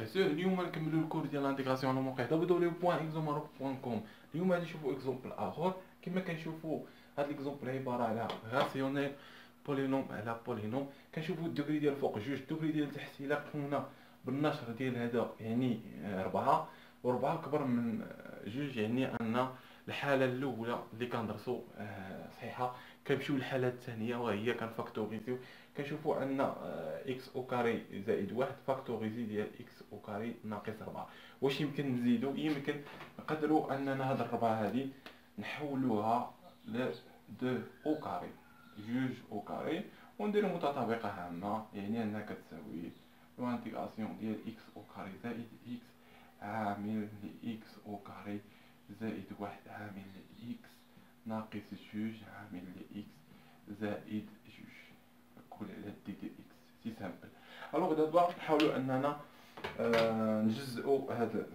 بروفيسور. اليوم نكملوا الكور ديال الانتيغراسيون على موقع www.exomaroc.com. اليوم غادي نشوفوا اكزومبل اخر. كما كنشوفوا هذا الاكزومبل عباره على غاسيونيل بولينوم على بولينوم. كنشوفوا الدوغري ديال فوق جوج، الدوغري ديال تحت الا قمنا بالنشر ديال هذا يعني 4 و4 كبر من جوج، يعني ان الحاله الاولى اللي كندرسوا صحيحه. كنمشيو للحاله الثانيه وهي كنفاكتوريزيو. كنشوفوا ان اكس او كاري زائد واحد فاكتوريزي ديال اكس او كاري ناقص 4. واش يمكن نزيدو؟ يمكن نقدروا اننا هاد الربعه هادي نحولوها ل 2 او كاري، جوج او كاري، ونديرو متطابقه عامه، يعني انها كتساوي لو انتيغراسيون ديال اكس او كاري زائد اكس عامل ل اكس او كاري زائد واحد عامل ل اكس ناقص جوج عامل ل اكس زائد جوج كل على دي دي اكس. سي سامبل. الوغ دابا نحاولوا اننا نجزئوا هاد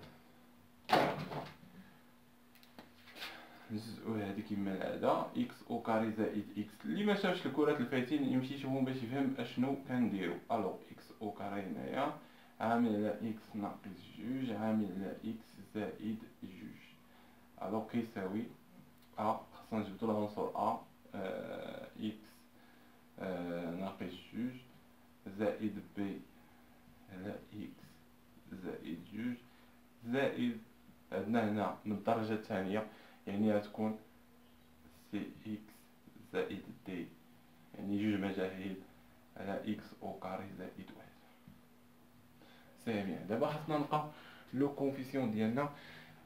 هادي كيما العاده اكس او كاري زائد اكس. اللي ما شافش الكرات الفايتين يمشي يشوفهم باش يفهم اشنو كنديروا. الوغ اكس او كاري هنايا عامل على اكس ناقص جوج عامل على اكس زائد جوج. الوغ كيساوي خاصنا نجبدو العنصر اكس ناقص جوج زائد بي على اكس زائد جوج زائد عندنا هنا من الدرجة الثانية، يعني غتكون سي اكس زائد دي، يعني جوج مجاهيل على اكس او كاري زائد واحد. سامي. دابا خاصنا نلقاو لو كونفيسيون ديالنا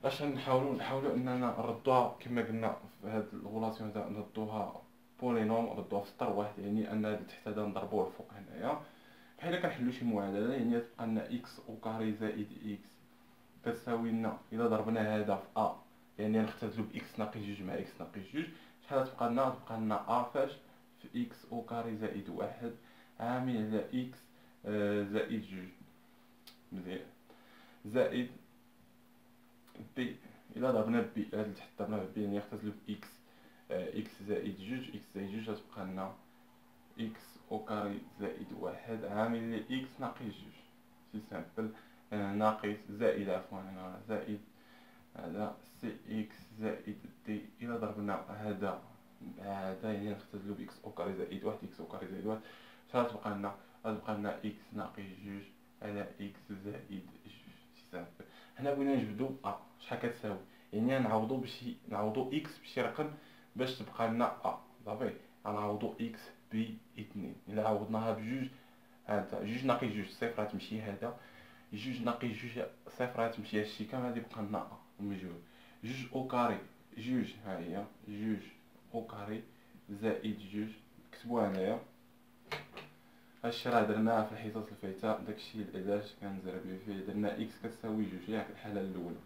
باش نحاولوا اننا نردوها كما قلنا في هاد الغولاسيون تاع نردوها بولينوم، نردوها في سطر واحد، يعني ان هاد تحت هذا نضربوه الفوق هنايا بحال كنحلوا شي معادله، يعني تبقى لنا اكس او كاري زائد اكس كتساوي لنا الا ضربنا هذا في يعني نختزلو باكس ناقص جوج مع اكس ناقص جوج، شحال تبقى لنا؟ تبقى لنا فاش في اكس او كاري زائد واحد عامل على اكس زائد جوج. مزيان. زائد بي الا ضربنا بي هاد اللي تحت ضربنا بي، يعني نختزلو باكس اكس زائد جوج، اكس زائد جوج غتبقى لنا اكس او كاري زائد واحد عامل ل اكس ناقص جوج. سي سامبل. ناقص زائد عفوا هنا زائد هذا سي اكس زائد دي الا ضربنا هذا يعني نختزلو باكس او كاري زائد واحد، اكس او كاري زائد واحد شحال تبقى لنا؟ غتبقى لنا اكس ناقص جوج على اكس زائد جوج. سي سامبل. حنا بغينا نجبدو شحال كتساوي، يعني نعوضو اكس بشي رقم باش تبقى لنا صافي. غنعوضو اكس ب 2. الا عوضناها بجوج هذا جوج ناقص جوج صفر غتمشي هذا، جوج ناقص جوج صفر غتمشي هادشي كامل، غادي يبقى لنا مجهول. جوج او كاري جوج، ها هي جوج او كاري زائد جوج. كتبوها هنايا، هادشي راه درناه في الحصص الفايته، داكشي العلاج كنزربي فيه. درنا اكس كتساوي جوج، ياك الحاله الاولى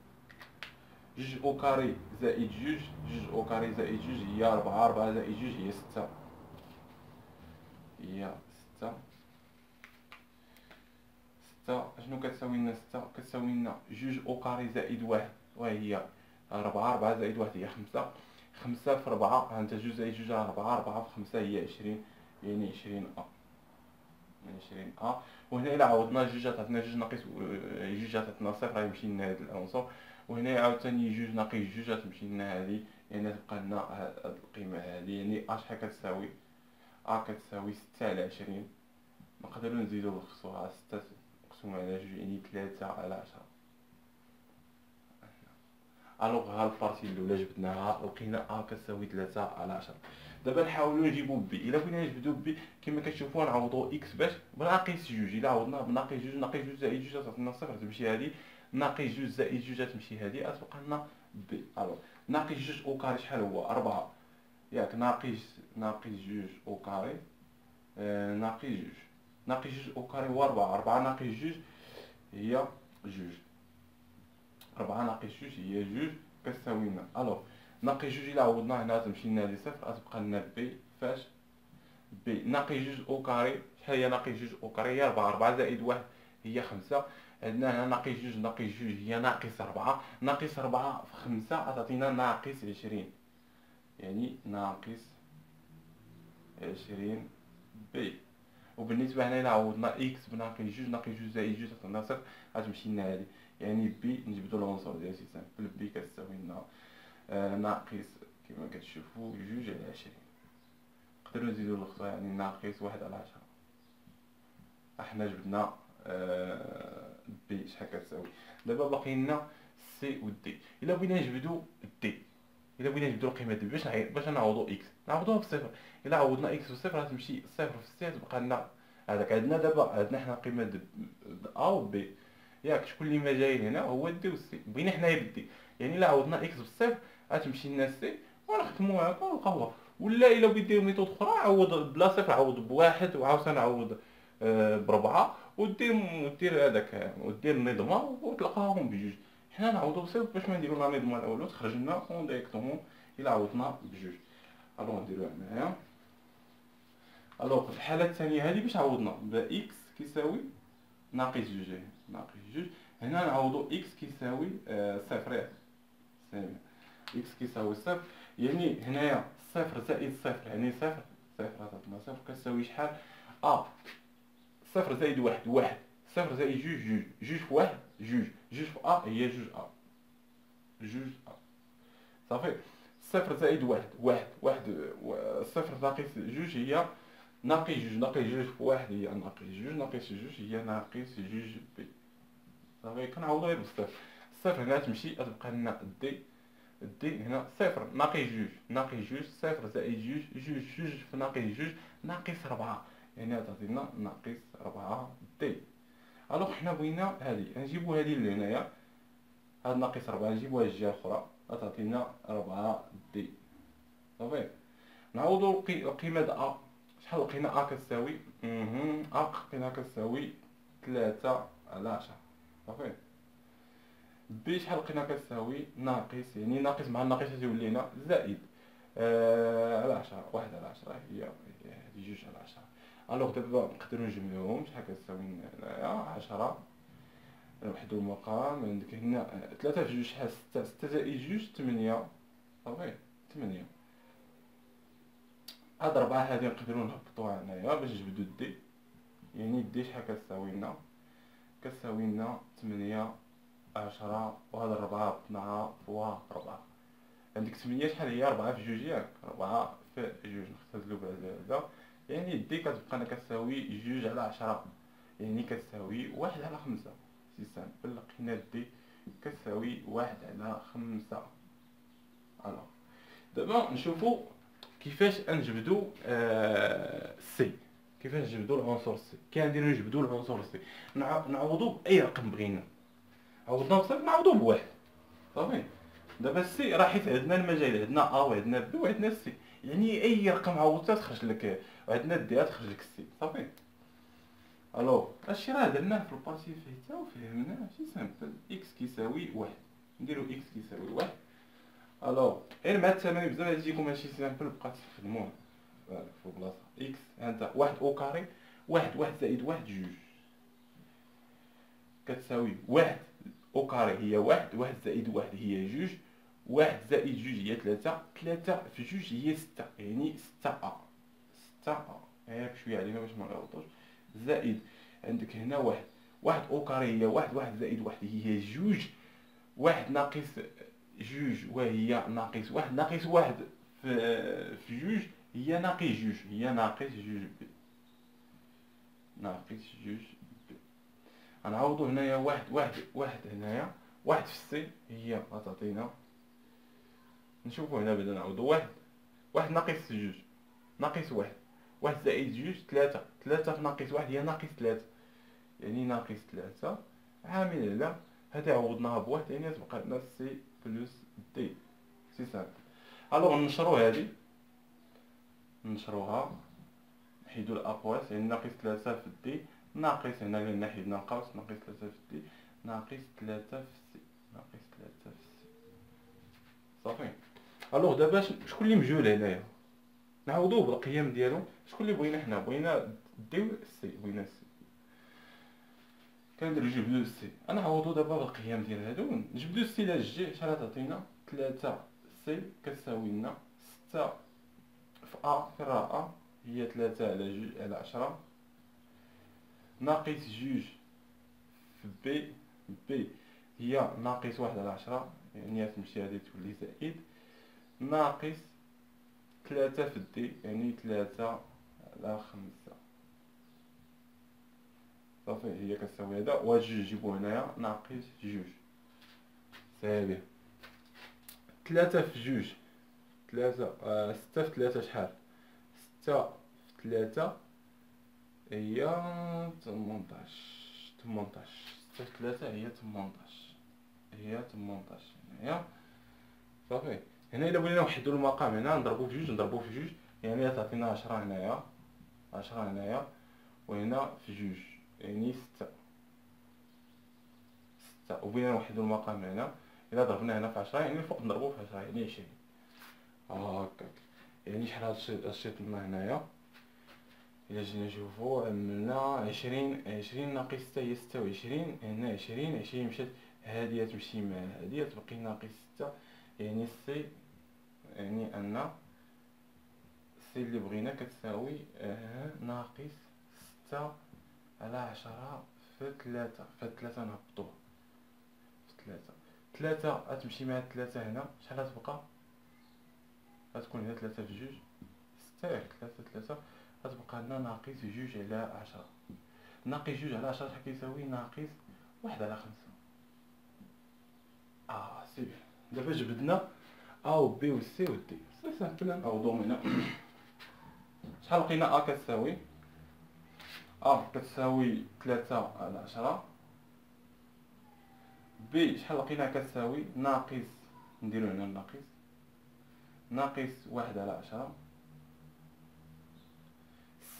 جوج او كاري زائد جوج، جوج او كاري زائد جوج هي 4، 4 زائد جوج هي 6، هي 6. 6 شنو كتساوي لنا؟ 6 كتساوي لنا جوج او كاري زائد واحد وهي 4، 4 زائد واحد هي 5، 5 في 4 ها انت جوج زائد جوج 4، 4 في 5 هي 20، يعني 20 يعني 20 وهنا إلا عوضنا جوج عطاتنا جوج ناقص جوج عطاتنا صفر غيمشي لنا هاد العنصر، وهنا عاوتاني جوج ناقص جوج غتمشي لنا هادي، يعني تبقى لنا هاد القيمة هادي، يعني شحال كتساوي؟ كتساوي 6 على 20. نقدرو نزيدو نخصوها 6 مقسوم على جوج يعني 3 على 10. الوغ ها البارتي الاولى جبدناها لقينا كتساوي 3 على 10. دابا نحاولوا نجيبو بي. الا بغينا نجبدو بي كما كتشوفوا نعوضو اكس باش بناقص جوج، الا عوضناه بناقص جوج ناقص جوج زائد جوج تعطينا صفر تمشي هادي، ناقص جوج زائد جوج تمشي هادي، غتبقى لنا بي. الوغ ناقص جوج او كاري شحال هو؟ 4، ياك ناقص جوج او كاري ناقص جوج، ناقص جوج او كاري هو 4، 4 ناقص جوج هي جوج، 4 ناقص جوج هي جوج كتساوي لنا. الوغ ناقص جوج الا عوضنا هنا تمشي لنا هادي صفر، غتبقى لنا بي فاش بي ناقص جوج او كاري شحال هي؟ ناقص جوج او كاري هي 4، 4 زائد واحد هي 5، عندنا هنا ناقص جوج هي ناقص 4، ناقص 4 في 5 غتعطينا ناقص 20، يعني ناقص 20 بي. وبالنسبه هنا الى عوضنا اكس بناقص جوج ناقص جوج زائد جوج تعطينا صفر، غتمشي لنا هادي. يعني بي نجبدو العنصر ديال سي سامبل، بي كتساوي لنا ناقص كما كتشوفوا جوج على 20. نقدروا نزيدو الاخرى يعني ناقص واحد على 10. احنا جبدنا بي شحال كتساوي. دابا باقي لنا سي و دي. الا بغينا نجبدو دي، الا بغينا نجبدو القيمه دي باش نعوضو اكس، نعوضوها بصفر. الا عوضنا اكس بصفر غتمشي صفر في سي، تبقى لنا هذاك. عندنا دابا حنا قيمه د ا و بي، ياك شكون اللي ما جاي هنا هو دي و سي. بغينا حنايا بالدي، يعني الا عوضنا اكس بالصفر غتمشي لنا سي ونختمو هكا ونلقاوها. ولا الا بغيت دير ميثود اخرى، عوض بلا صفر، عوض بواحد وعاوتاني عوض بربعة، ودير هذاك ودير النظمه وتلقاهم بجوج. حنا نعوضو بصفر باش ما نديرو لا نظمه الاول وتخرج لنا اون ديريكتومون الا عوضنا بجوج. الوغ نديروها هنايا. الوغ الحاله الثانيه هذه باش عوضنا باكس كيساوي ناقص جوج، ناقص جوج. هنا نعوضو اكس كيساوي صفر، ياك ثانيه اكس كيساوي صفر. يعني هنايا صفر زائد صفر يعني صفر، صفر عطاتنا صفر كتساوي شحال؟ صفر زائد واحد واحد، صفر زائد جوج جوج، جوج في واحد جوج، جوج في هي جوج جوج صافي. صفر زائد واحد واحد واحد، صفر ناقص جوج هي ناقص جوج، ناقص جوج في واحد هي ناقص جوج، ناقص جوج هي ناقص جوج بي. صافي كنعوضو غير بالصفر. الصفر هنا تمشي تبقى لنا دي، دي هنا صفر ناقص جوج، ناقص جوج صفر زائد جوج، جوج جوج في ناقص جوج ناقص ربعة، يعني تعطينا ناقص ربعة دي. الوغ حنا بغينا هادي نجيبو هادي لهنايا، هاد ناقص ربعة نجيبوها الجهة الأخرى غتعطينا ربعة دي. صافي نعوضو القيمة د أ. شحال لقينا أ كتساوي؟ أ لقينا كتساوي 3 على 10. صافي بي شحال لقينا كتساوي؟ ناقص، يعني ناقص مع الناقص تيولي لنا زائد على 10، 1 على 10 هي هادي 2 على 10. الوغ دابا نقدرو نجمعوهم. شحال كتساوي هنايا؟ 10 نوحدو المقام. عندك هنا 3 في 2 شحال؟ 6، 6 زائد 2 8. صافي 8. هاد 4 هادي نقدرو نهبطوها هنايا باش نجبدو دي. يعني دي شحال كتساوي لنا؟ كتساوي لنا 8 10، وهاد 4 هبطناها فوا 4. عندك 8 شحال هي؟ 4 في 2 ياك، 4 في 2 نختزلو بهذا. يعني دي كتبقى لنا كتساوي 2 على 10، يعني كتساوي 1 على 5. سي سامبل لقينا دي كتساوي 1 على 5. الوغ دابا نشوفو كيفاش نجبدو سي، كيفاش نجبدو العنصر سي. كنديرو نجبدو العنصر سي، نعوضو باي رقم بغينا. عوضنا بصفر نعوضو بواحد. صافي دابا السي راه حيت عندنا المجال، عندنا ا وعندنا بي وعندنا سي، يعني اي رقم عوضتها تخرج لك، وعندنا دي تخرج لك السي. صافي الوغ هادشي راه درناه في الباسيف حتى وفهمناه. سي سامبل اكس كيساوي واحد، نديرو اكس كيساوي واحد. الوغ غير مع الثمانية بزاف غتجيكم ماشي سامبل، بقات تخدموه في بلاصه اكس. هانتا واحد او كاري، واحد واحد زائد واحد جوج كتساوي واحد او كاري هي واحد، واحد زائد واحد هي جوج، واحد زائد جوج هي ثلاثة، ثلاثة في جوج هي ستة، يعني ستة أ، ستة أ هاك شوية علينا باش منغلطوش. زائد عندك هنا واحد، واحد او كاري هي واحد، واحد زائد واحد هي جوج، واحد ناقص جوج وهي ناقص واحد، ناقص واحد في جوج هي ناقص جوج، هي ناقص جوج بي، ناقص جوج بي. غنعوضو هنايا واحد واحد واحد، هنايا واحد في السي هي غتعطينا. نشوفو هنا بعدا نعوضو واحد، واحد ناقص جوج ناقص واحد، واحد زائد جوج ثلاثة، ثلاثة في ناقص واحد هي ناقص ثلاثة، يعني ناقص ثلاثة عامل على هادي عوضناها بواحد، يعني تبقى لنا سي بلس دي. سي سامبل. الوغ نشرو هادي، نشروها نحيدو الأقواس، يعني ناقص ثلاثة في دي ناقص هنا لأن حيدنا القوس، ناقص ثلاثة في دي ناقص ثلاثة في سي، ناقص ثلاثة في سي. صافي الوغ دابا شكون اللي مجهول هنايا؟ نعوضوه بالقيم ديالو. شكون اللي بغينا حنا؟ بغينا ديو سي، بغينا سي. كنديرو نجبدو سي، نعوضو دابا بالقيم ديال هادو. نجبدو سي على جي شحال غتعطينا؟ 3 سي كتساوي لنا 6 في ا، في راه ا هي 3 على جوج على 10 ناقص جوج في بي. بي هي ناقص واحد على 10، يعني تمشي هادي تولي زائد ناقص 3 في دي، يعني 3 على 5. صافي هي كتساوي هذا، وهاد جوج نجيبو هنايا ناقص جوج. ساهل. 3 في جوج 3 6 في 3 شحال؟ 6 في 3 هي 18. 18 6 في 3 هي 18. هي 18 هنايا. صافي هنا الا بغينا نوحدو المقام هنا نضربو في جوج نضربو في جوج، يعني تعطينا 10 هنايا، 10 هنايا، وهنا في جوج يعني 6. 6 وبغينا نوحدو المقام هنا، الا ضربنا هنا في 10 يعني الفوق نضربو في 10 يعني 20. هاكاك يعني شحال هادشي طلنا هنايا؟ الا جينا نشوفو عملنا 20 ناقص 6 هي 26. هنا 20 مشات هادي تمشي مع هادي تبقي ناقص 6، يعني سي، يعني ان سي اللي بغينا كتساوي ناقص 6 على 10 في 3. فهاد 3 نهبطوها في 3 غتمشي مع 3 هنا، شحال غتبقى؟ غتكون هنا 3 في جوج 6 ياك، 3 غتبقى لنا ناقص جوج على 10. ناقص جوج على 10 شحال كيساوي؟ ناقص 1 على 5. سي بيان. دابا جبدنا ا و بي و سي و دي، سي سامبل نعوضو هنا. شحال لقينا ا كتساوي؟ كتساوي 3 على 10. بي شحال لقيناها كتساوي؟ ناقص، نديرو هنا ناقص 1 على 10.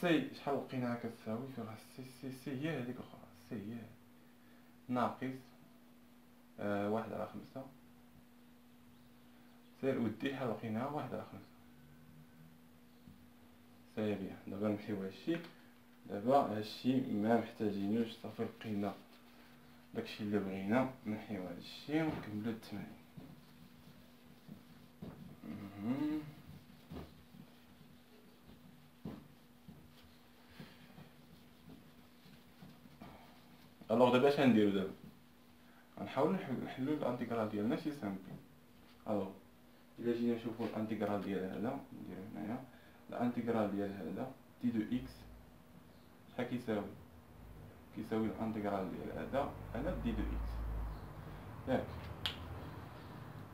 سي شحال لقيناها كتساوي؟ فين راه سي هي هذيك الاخرى، سي هي ناقص 1 على 5. سي و دي شحال لقيناها؟ 1 على 5. سي بيان. دابا نمشيو هادشي، دابا هادشي ما محتاجينوش، صافي لقينا داكشي اللي بغينا. نحيو هادشي ونكملو التمارين. الوغ دابا اش غنديرو؟ دابا غنحاولو نحلو الانتيغرال ديالنا شي سامبل. الوغ الا جينا نشوفو الانتيغرال ديال هذا، نديرو هنايا الانتيغرال ديال هذا تي دو اكس شحال كيساوي؟ كيساوي الانتيغرال ديال هذا على دي دو اكس ياك.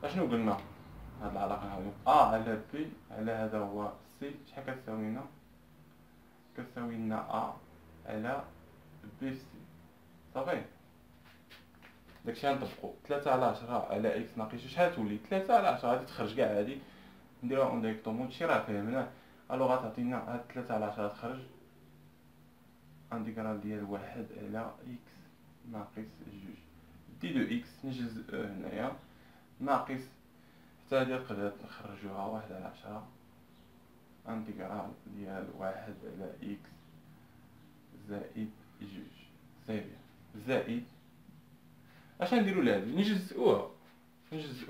اشنو قلنا هاد العلاقه هاهي؟ على بي على هذا هو سي شحال كتساوي لنا؟ كتساوي لنا على بي سي. صافي داكشي غنطبقو 3 على 10 على اكس ناقص شحال تولي؟ 3 على 10 غادي تخرج كاع هادي، نديروها اون ديريكتومون هادشي راه فهمناه. الوغ غتعطينا هاد 3 على 10 تخرج انتيغرال ديال 1 على اكس ناقص جوج دي دو اكس نجز هنايا ناقص حتى هادي تقدر نخرجوها 1 على 10 انتيغرال ديال 1 على اكس زائد جوج. ساهل. زائد اش غنديرو لهادي؟ نجزئوها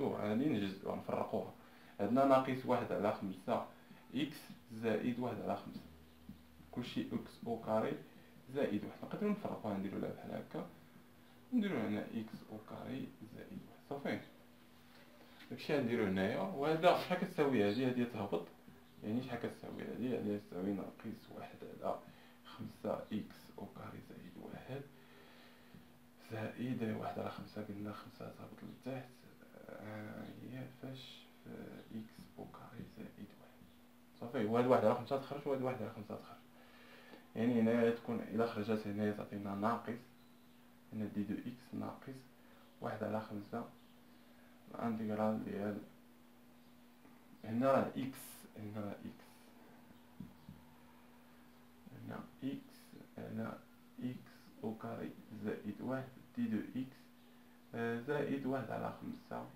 هادي نجزئوها نفرقوها. عندنا ناقص 1 على 5 اكس زائد 1 على 5 كلشي اكس او كاري زائد 1. نقدرو نفرقوها نديرو لها بحال هكا، نديرو هنا اكس او كاري زائد 1. صافي داكشي غنديرو هنايا. وهذا شحال كتساوي؟ هادي تهبط، يعني شحال كتساوي؟ هادي تساوي ناقص 1 على 5 اكس او كاري زائد 1 زائد 1 على 5. قلنا 5 تهبط لتحت، هي فاش في اكس او كاري زائد 1. صافي وهاد 1 على 5 تخرج وهاد 1 على 5 تخرج، يعني هنايا تكون الا خرجت هنايا تعطينا ناقص هنا دي دو اكس ناقص 1 على 5 الانتيغرال ديال هنا راه اكس، هنا اكس على اكس او كاري زائد 1 دي دو اكس زائد 1 على 5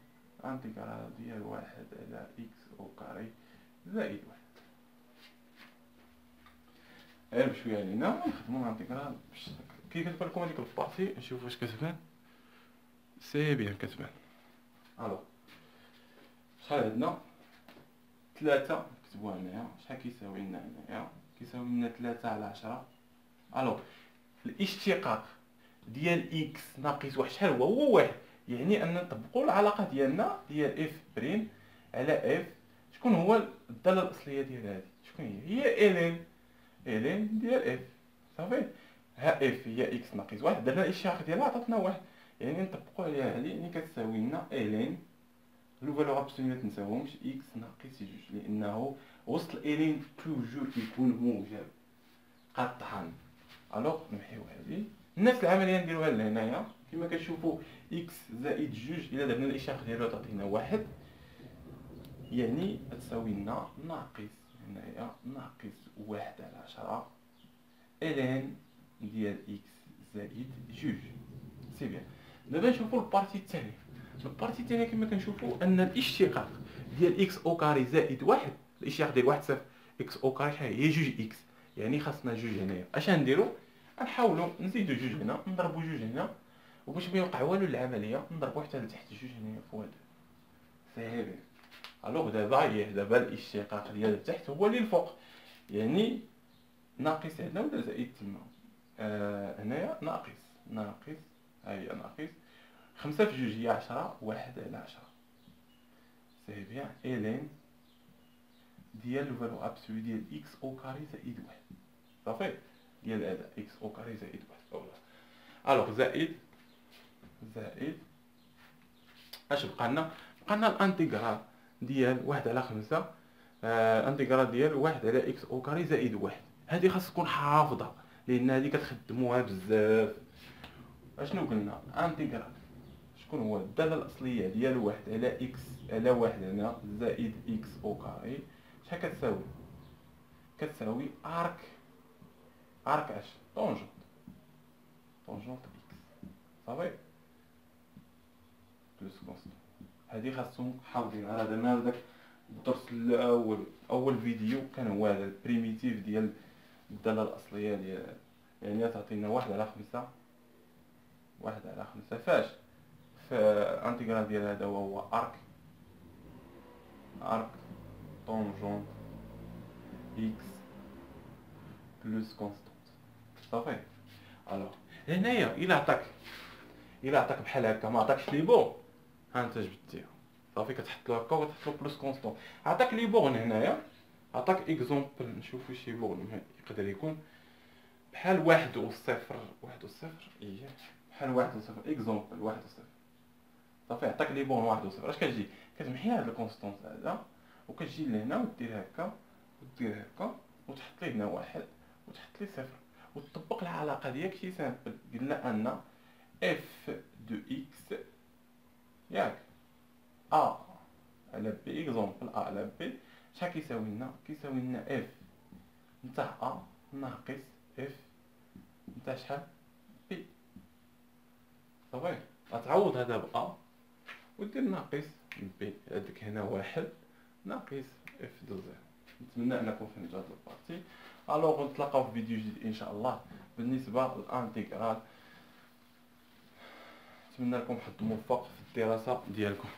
انتيغرال ديال 1 على اكس او كاري زائد 1. غير بشويه علينا نخدمو الانتيغرال كي كتبان لكم هاديك البارتي. نشوف واش كتبان. سي بيان كتبان. الوغ شحال عندنا؟ 3 نكتبوها هنايا. شحال كيساوي لنا هنايا؟ كيساوي لنا 3 على 10. الوغ الاشتقاق ديال اكس ناقص واحد شحال هو واحد، يعني ان نطبقوا العلاقه ديالنا ديال اف بريم على اف. شكون هو الداله الاصليه ديال هذه؟ شكون هي الين ديال اف. صافي، ها اف هي اكس ناقص واحد، درنا الاشتقاق ديالها عطاتنا واحد، يعني نطبقوا عليها هذه، يعني كتساوي لنا الين لو فالور ابسولي ما تنساوهمش اكس ناقص جوج، لانه وسط الالين توجور كيكون موجب قطعا. الوغ نمحيو هذه، نفس العمليه نديروها لهنايا كما كتشوفوا اكس زائد جوج الا درنا الاشتقاق ديالو تعطينا واحد، يعني تساوي لنا ناقص هنايا ناقص واحد على 10 الين ديال اكس زائد جوج. سي بيان. دابا نشوفوا البارتي الثانيه. البارتي الثانيه كما كنشوفوا ان الاشتقاق ديال اكس او كاري زائد واحد، الاشتقاق ديال واحد صفر اكس او كاري شحال هي؟ جوج اكس، يعني خاصنا جوج هنايا. اش غنديروا؟ غنحاولوا نزيدوا جوج هنا، نضربوا جوج هنا، وباش ما يوقع والو العمليه نضربوا حتى لتحت جوج هنايا فوق هذا. سي بيان. الوغ دابا الاشتقاق ديال التحت هو اللي الفوق، يعني ناقص هنا ولا زائد تما؟ هنايا ناقص ها هي ناقص 5 في جوج هي 10 1 على 10. سي بيان الين ديال لو فالو ابسولي ديال اكس او كاري زائد واحد. صافي، ديال هذا اكس او كاري زائد واحد اولا. الوغ زائد اش بقى لنا؟ بقى لنا الانتيغرال ديال واحد على 5 انتيغرال ديال واحد على اكس او كاري زائد واحد. هذه خاص تكون حافظها لان هذه كتخدموها بزاف. اشنو قلنا؟ انتيغرال شكون هو؟ الداله الاصليه ديال واحد على اكس على واحد هنا زائد اكس او كاري شحال كتساوي؟ كتساوي ارك اش طونجونت اكس. صافي بلس كونستون. هذه خاصكم حافظين. هذا ما داك الدرس الاول، اول فيديو كان هو هذا البريميتيف ديال الداله الاصليه ديال، يعني تعطينا واحد على 5 فاش فانتيغرال ديال هذا هو ارك طونجونت اكس بلس كونستانت. صافي. الوغ هنايا الا عطاك بحال هكا ما عطاكش لي بون، ها انت جبدتيها صافي كتحط له هكا وكتحط له بلس كونستانت. عطاك لي بون هنايا، عطاك اكزومبل نشوفو شي بون يقدر يكون بحال واحد وصفر اييه بحال واحد وصفر اكزومبل واحد وصفر. صافي عطاك لي بون واحد وصفر. اش كتجي؟ كتمحي هاد الكونستونت هذا وكتجي لهنا ودير هكا وتحط ليه هنا واحد وتحط ليه صفر وتطبق العلاقه ديالك شي سامبل. قلنا ان اف دو اكس ياك ا على بي اكزومبل ا على بي شحال كيساوي لنا؟ كيساوي لنا اف نتاع ا ناقص اف نتاع شحال؟ بي. صافي غتعوض هذا ب ا ودير ناقص بي، هذاك هنا واحد ناقص اف دو زيرو. نتمنى انكم فهمتوا هاد البارتي. الوغ نتلاقاو في فيديو جديد ان شاء الله. بالنسبه للانتيغرال نتمنى لكم حظ موفق في الدراسه ديالكم.